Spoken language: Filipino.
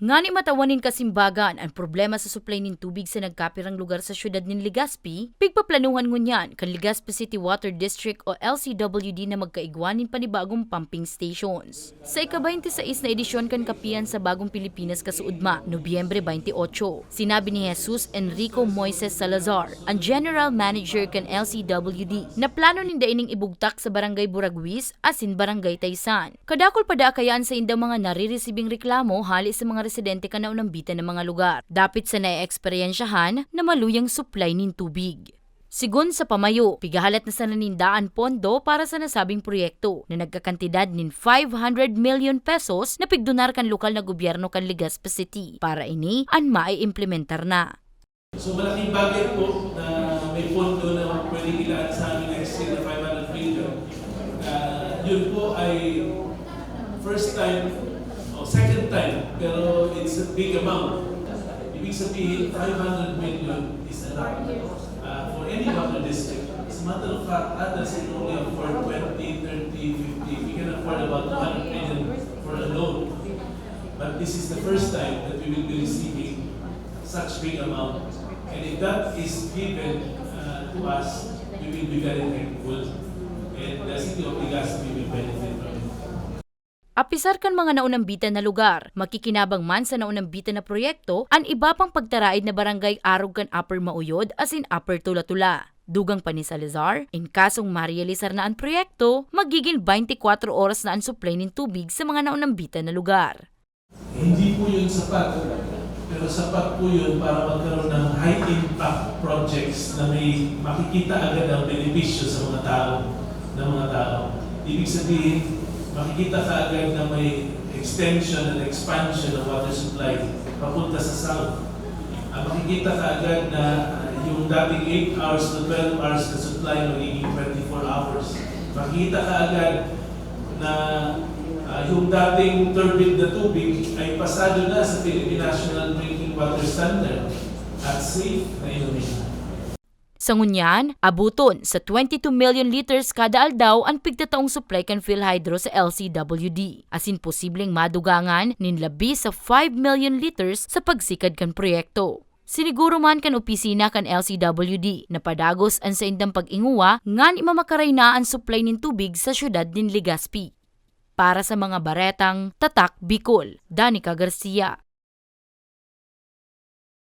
Ngani matawanin kasimbagan ang problema sa supply nin tubig sa nagkapirang lugar sa syudad nin Legazpi, pigpaplanuhan ngunyan kan Legazpi City Water District o LCWD na magkaigwanin panibagong pumping stations. Sa ika-26 na edisyon kan kapian sa Bagong Pilipinas kasuudma, Nobyembre 28, sinabi ni Jesus Enrico Moises Salazar, ang General Manager kan LCWD, na plano ninda ining ibugtak sa Barangay Buraguis asin Barangay Taysan. Kadakol pada kayaan sa indang mga nariresibing reklamo hali sa mga residente ka na unambitan ng mga lugar. Dapit sa naeeksperyensyahan na maluyang supply nin tubig. Sigun sa pamayo, pigahalat na sa nanindaan pondo para sa nasabing proyekto na nagkakantidad nin 500 million pesos na pigdonar kan lokal na gobyerno kan Legazpi City para ini ang maiimplementar na. So malaking bagay po na may pondo na pwede ilaan sa amin extra na 500 million. Yun po ay first time second time, pero it's a big amount. Ibig sabihin, 500 million is a lot for any water district. As a matter of fact, others can only afford 20, 30, 50. We can afford about 200 million for a loan. But this is the first time that we will be receiving such big amount. And if that is given to us, we will be very thankful. And the city of Legazpi will benefit from it. Apisar kan mga naunambitan na lugar, makikinabang man sa naunambitan na proyekto, ang iba pang pagtaraid na barangay arog kan Upper Mauyod as in Upper Tula-Tula. Dugang pa ni Salazar, in kasong marealisar na ang proyekto, magiging 24 oras na ang supply ng tubig sa mga naunambitan na lugar. Hindi po yun sapat, pero sapat po yun para magkaroon ng high-impact projects na may makikita agad ang benepisyo sa mga tao. Ibig sabihin, makikita ka agad na may extension and expansion ng water supply papunta sa south. Makikita ka agad na yung dating 8 hours to 12 hours na supply magiging 24 hours. Makikita ka agad na yung dating turbid na tubig ay pasado na sa Philippine National Drinking Water Standard at safe na inumin. Sa ngunyan, abuton sa 22 million liters kada aldaw ang pigtataong supply kan PhilHydro sa LCWD. Asin posibleng madugangan nin labi sa 5 million liters sa pagsikad kan proyekto. Siniguro man kan opisina kan LCWD na padagos ang sa indang pag-inguwa ngan imamakaray na ang supply nin tubig sa syudad nin Legazpi. Para sa mga baretang Tatak Bicol, Danica Garcia.